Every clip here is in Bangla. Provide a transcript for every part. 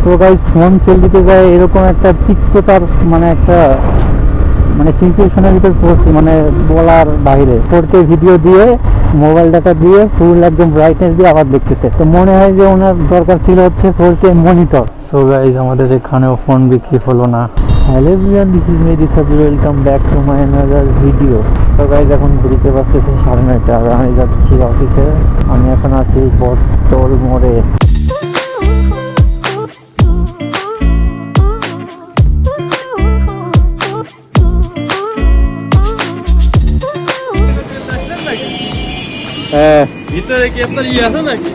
সো গাইস, ফোন সেল দিতে যায় এরকম একটা তিক্ততার একটা সিচুয়েশনের ভিতর পড়ছি, বলার বাইরে। 4K ভিডিও দিয়ে মোবাইল ডাটা দিয়ে ফুল একদম ব্রাইটনেস দিয়ে আবার দেখতেছে। তো মনে হয় যে ওনার দরকার ছিল হচ্ছে 4K মনিটর। সো গাইস, আমাদের এখানেও ফোন বিক্রি হলো না। Hello everyone, this is Mehedi Sabbir, welcome back to my another video. So guys, এখন ঘুরিতে বাজতেছে 9:30 আর আমি যাচ্ছি অফিসে। আমি এখন আছি বটতল মোড়ে। হ্যাঁ, ভিতরে কি আপনার আছে নাকি?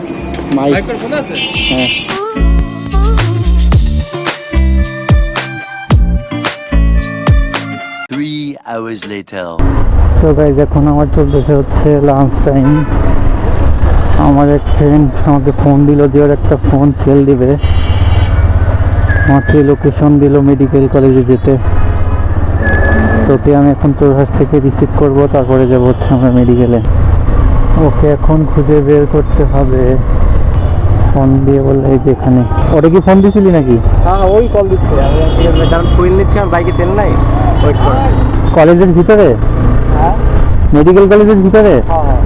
মাইক্রোফোন আছে? হ্যাঁ। সো গাইস, এখন আমার চলতেছে হচ্ছে লাঞ্চ টাইম। আমার এক ফ্রেন্ড আমাকে ফোন দিল যে ওর একটা ফোন সেল দিবে। আমাকে লোকেশন দিল মেডিকেল কলেজে যেতে। তোকে আমি এখন চৌরাস্তা থেকে রিসিভ করব, তারপরে যাবো হচ্ছে আমরা মেডিকেলে। ওকে এখন খুঁজে বের করতে হবে। ফোন দিয়ে বললে এই যে এখানে। ওটা কি ফোন দিছিলি নাকি? হ্যাঁ, ওই কল দিচ্ছে। আমি কারণ ফুয়েল নিচ্ছি, আমার বাইকে তেল নাই। ওয়েট কর। কলেজের ভিতরে? হ্যাঁ, মেডিকেল কলেজের ভিতরে? হ্যাঁ।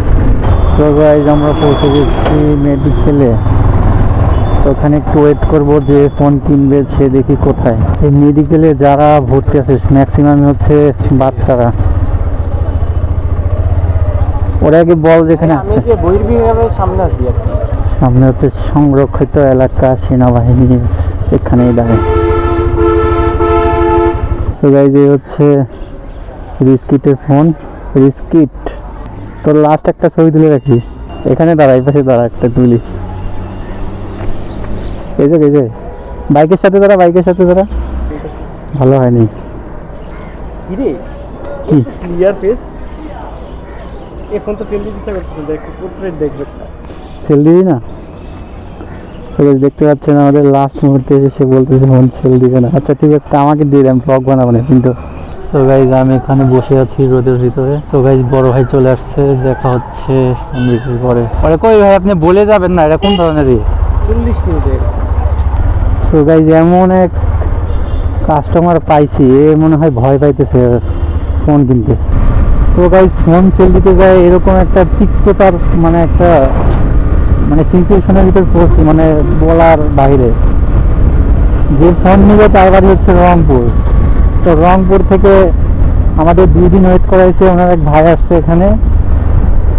সো গাইস, আমরা পৌঁছে গেছি মেডিকেলে। তো ওখানে একটু ওয়েট করবো, যে ফোন কিনবে সে দেখি কোথায়। এই মেডিকেলে যারা ভর্তি আছে ম্যাক্সিমাম হচ্ছে বাচ্চারা। ওরা আগে বল যেখানে আমি আসছে। যে বহির্বিভাগের সামনে আছি আর কি। সামনে হচ্ছে সংরক্ষিত এলাকা, সেনাবাহিনীর এখানেই দাঁড়ায়। সো গাইস, এই হচ্ছে রিস্কিটের ফোন। রিস্কিট, তোর লাস্ট একটা ছবি তুলে রাখি। এখানে দাঁড়া, এই পাশে দাঁড়া, একটা তুলি। এই যে বাইকের সাথে দাঁড়া, বাইকের সাথে দাঁড়া। ভালো হয়নি। কি রে? কি ক্লিয়ার ফেস। এই ফোনটা সেল দিতে ইচ্ছা করতেছে, দেখ পোর্ট্রেট দেখবে। সেল দিবি না? সো গাইস, দেখতে পাচ্ছেন আমাদের লাস্ট মুহূর্তে এসে সে বলতেছে ফোন সেল দিবে না। আচ্ছা ঠিক আছে, আমাকে দিয়ে দেন, ব্লগ বানাবো না কিন্তু। সো গাইস, আমি এখানে বসে আছি রোদের ভিতরে। সো গাইস, বড় ভাই চলে আসছে, দেখা হচ্ছে ফোন বিক্রি করে। আরে কই ভাই, আপনি বলে যাবেন না, এটা কোন ধরনের? 40 মিনিট হয়ে গেছে। সো গাইস, এমন এক কাস্টমার পাইছি, এ মনে হয় ভয় পাইতেছে ফোন কিনতে। সো গাইস, ফোন সেল দিতে যায় এরকম একটা তিক্ততার একটা সিচুয়েশনের ভিতর পড়ছি, বলার বাইরে। যে ফোন নিবে তার বাড়ি হচ্ছে রংপুর। তো রংপুর থেকে আমাদের 2 দিন ওয়েট করাইছে। ওনার এক ভাই আসছে এখানে,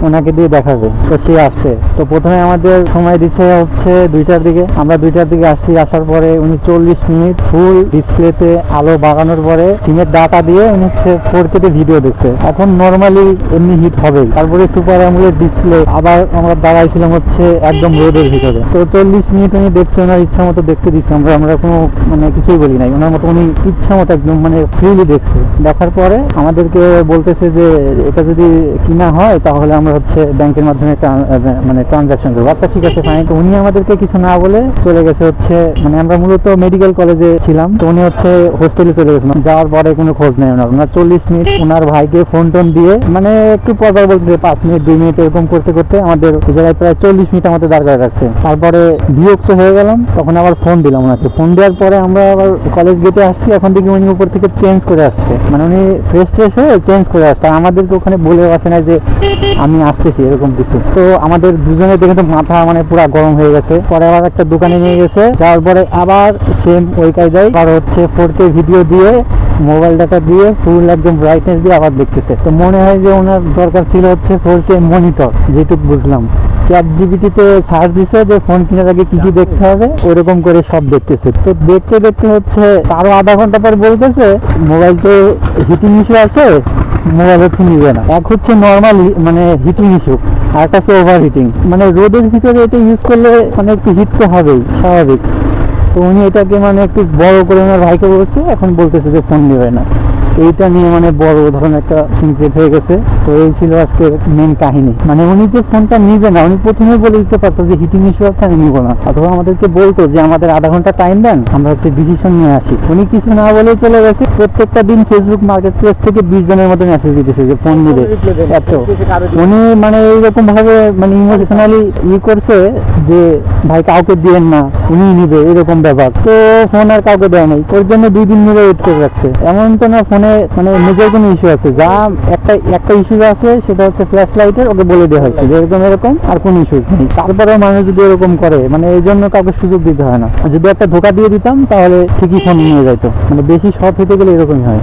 ওনাকে দিয়ে দেখাবে। তো সে আসছে। তো প্রথমে আমাদের সময় দিচ্ছে হচ্ছে 2টার দিকে। আমরা 2টার দিকে আসছি। আসার পরে উনি 40 মিনিট ফুল ডিসপ্লেতে আলো বাগানোর পরে সিমের ডাটা দিয়ে উনি হচ্ছে 4K তে ভিডিও দেখছে। এখন নর্মালি এমনি হিট হবেই। তারপরে সুপার অ্যামোলেড ডিসপ্লে। আবার আমরা দাঁড়াইছিলাম হচ্ছে একদম রোদের ভিতরে। তো 40 মিনিট উনি দেখছে, ওনার ইচ্ছা মতো দেখতে দিচ্ছে। আমরা কোনো কিছুই বলি নাই। ওনার মতো উনি ইচ্ছা মতো একদম ফ্রিলি দেখছে। দেখার পরে আমাদেরকে বলতেছে যে এটা যদি কিনা হয় তাহলে আমরা হচ্ছে ব্যাংকের মাধ্যমে ট্রানজাকশন করবো। আচ্ছা ঠিক আছে, ফাইন। তো উনি আমাদেরকে কিছু না বলে চলে গেছে হচ্ছে, আমরা মূলত মেডিকেল কলেজে ছিলাম। তো উনি হচ্ছে হোস্টেলে চলে গেছিলাম। যাওয়ার পরে কোনো খোঁজ নেই ওনার 40 মিনিট ওনার ভাইকে ফোন টোন দিয়ে একটু পর বলতেছে 5 মিনিট 2 মিনিট এরকম করতে করতে আমাদের এই জায়গায় প্রায় 40 মিনিট আমাদের দাঁড় করে রাখছে। তারপরে বিরক্ত হয়ে গেলাম, তখন আবার ফোন দিলাম ওনাকে। ফোন দেওয়ার পরে আমরা আবার কলেজ গেটে আসছি। এখন দেখি উনি উপর থেকে চেঞ্জ করে আসছে, উনি ফ্রেশ হয়ে চেঞ্জ করে আসছে। আমাদেরকে ওখানে বলে আসে না যে আমি আসতেছি, এরকম কিছু। তো আমাদের দুজনের দেখে তো মাথা পুরো গরম হয়ে গেছে। পরে আবার একটা দোকানে নিয়ে গেছে। যাওয়ার পরে আবার সেম ওই কায়দায় আর হচ্ছে 4K ভিডিও দিয়ে মোবাইল ডাটা দিয়ে ফুল একদম ব্রাইটনেস দিয়ে আবার দেখতেছে। তো মনে হয় যে ওনার দরকার ছিল হচ্ছে 4K মনিটর, যেটুকু বুঝলাম। ChatGPT-তে সার্চ দিছে যে ফোন কেনার আগে কি কি দেখতে হবে, ওরকম করে সব দেখতেছে। তো দেখতে দেখতে হচ্ছে আরো আধা ঘন্টা পর বলতেছে মোবাইল তো হিটিং ইস্যু আছে, মোবাইল হচ্ছে নিবে না। এক হচ্ছে নর্মাল হিটিং ইস্যু, আর একটা হচ্ছে ওভার হিটিং। রোদের ভিতরে এটা ইউজ করলে একটু হিট তো হবেই, স্বাভাবিক। তো উনি এটাকে একটু বড় করে ওনার ভাইকে বলছে, এখন বলতেছে যে ফোন নেবে না। এইটা নিয়ে মানে বড় ধরনের একটা সিক্রেট হয়ে গেছে। তো এই ছিল আজকে মেন কাহিনী। মানে উনি যে ফোনটা নিবে না, উনি প্রথমে বলে দিতে পারতো যে হিটিং ইস্যু আছে, আমি নিবো না, অথবা আমাদেরকে বলতো যে আমাদের আধা ঘন্টা টাইম দেন, আমরা হচ্ছে ডিসিশন নিয়ে আসি। উনি কিছু না বলেই চলে গেছে। প্রত্যেকটা দিন ফেসবুক মার্কেট প্লেস থেকে 20 জনের মতো মেসেজ দিতেছে যে ফোন নিবে। এত উনি মানে এইরকম ভাবে মানে ইমোশনালি করছে যে ভাই কাউকে দিয়েন না, উনি নিবে, এরকম ব্যাপার। তো ফোন আর কাউকে দেয় নাই, ওর জন্য 2 দিন ধরে ওয়েট করে রাখছে। এমন তো না ফোনে মানে মেজর কোনো ইস্যু আছে, যা একটা ইস্যু আছে সেটা হচ্ছে ফ্ল্যাশ লাইটের, ওকে বলে দেওয়া হয়েছে যে এরকম আর কোনো ইস্যুস নেই। তারপরেও মানুষ যদি এরকম করে, মানে এই জন্য কাউকে সুযোগ দিতে হয় না। যদি একটা ধোকা দিয়ে দিতাম তাহলে ঠিকই ফোন নিয়ে যাইতো। মানে বেশি সৎ হতে গেলে এরকমই হয়।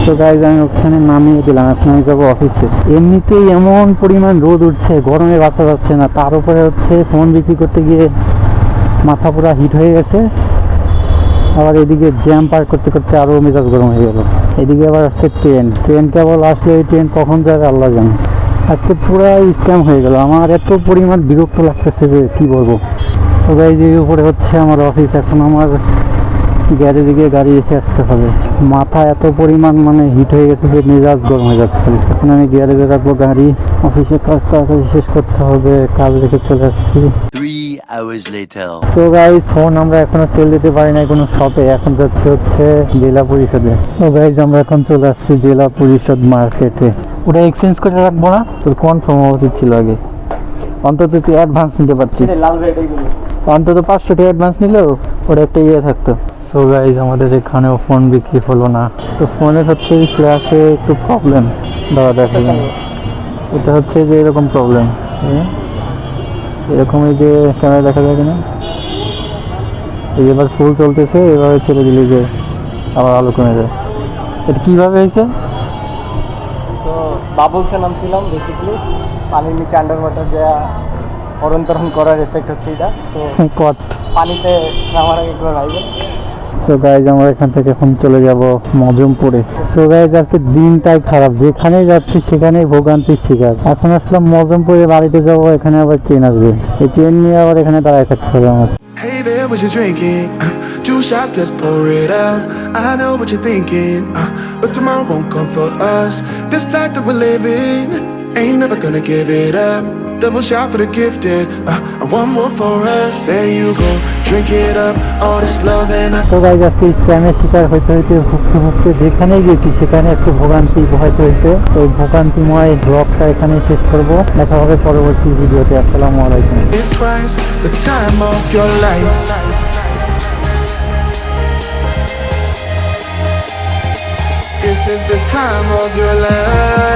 তো গাইজ আমি ওখানে নামিয়ে দিলাম, এখন আমি যাবো অফিসে। এমনিতেই এমন পরিমাণ রোদ উঠছে, গরমে বাঁচা যাচ্ছে না, তার উপরে হচ্ছে ফোন বিক্রি করতে গিয়ে মাথা পুরা হিট হয়ে গেছে। আবার এদিকে জ্যাম পার করতে করতে আরও মেজাজ গরম হয়ে গেল। এদিকে আবার আসছে ট্রেন কেবল আসলে এই ট্রেন কখন যাবে আল্লাহ জানে। আজকে পুরো স্ক্যাম হয়ে গেল। আমার এত পরিমাণ বিরক্ত লাগতেছে যে কি বলবো। সো গাইজ এই উপরে হচ্ছে আমার অফিস। এখন আমার গ্যারেজে গিয়ে গাড়ি রেখে আসতে হবে। মাথা এত পরিমাণ মানে হিট হয়ে গেছে যে মেজাজ গরম হয়ে যাচ্ছে খালি। এখন আমি গ্যারেজে রাখবো গাড়ি, অফিসের কাজ তাড়াতাড়ি শেষ করতে হবে, কাজ রেখে চলে আসছি। 3 hours later. So guys phone আমরা এখনো সেল দিতে পারি নাই কোনো শপে, এখন যাচ্ছে হচ্ছে জেলা পরিষদে। সো গাইজ আমরা এখন চলে আসছি জেলা পরিষদ মার্কেটে। ওটা এক্সচেঞ্জ করে রাখবো না, তোর কনফার্ম হওয়া উচিত ছিল আগে। অন্তত তুই অ্যাডভান্স নিতে পারতি, লাল ভাইটাই বলি। অন্তত 500 টাকা অ্যাডভান্স নিলেও ওটা একটা থাকতো। সো গাইজ আমাদের এখানেও ফোন বিক্রি হলো না। তো ফোনের হচ্ছে এই ফ্ল্যাশে একটু প্রবলেম। দাদা দেখলাম এটা হচ্ছে যে এরকম প্রবলেম, এরকম এই যে ক্যামেরা দেখা যায় কিনা, এই এবার ফুল চলতেছে, এভাবে ছেড়ে দিলে যে আবার আলো কমে যায়। এটা কীভাবে হয়েছে? সো বাবলসে নামছিলাম বেসিক্যালি, পানির নিচে আন্ডার ওয়াটার যা অরন্তরণ করার এফেক্ট হচ্ছে এটা। সো কট। পানিতে নামার আগে একবার ভাইবেন। সো গাইজ আমরা এখান থেকে এখন চলে যাব মজমপুরে। সো গাইজ আজকে দিনটাই খারাপ, যেখানে যাচ্ছি সেখানেই ভোগান্তির শিকার। এখন আসলাম মজমপুরে, বাড়িতে যাব, এখানে আবার ট্রেন আসবে, এই ট্রেন নিয়ে আবার এখানে দাঁড়ায় থাকতে হবে আমার। Hey there, what you drinking? 2 shots, let's pour it out. I know what you're thinking, but tomorrow won't come for us. This life that we're living ain't never gonna give it up. Double shot for the gifted, one more for us. There you go, drink it up, all this love and so guys আজকে স্ক্যামের শিকার হইতে হইতে ভুগতে যেখানেই গেছি সেখানে আজকে ভোগান্তি পোহাইতে হয়েছে। তো এই ভোগান্তিময় ব্লগটা এখানে শেষ করবো। দেখা হবে পরবর্তী ভিডিওতে। আসসালামু আলাইকুম। it twice, the time of your life. This is the time of your life.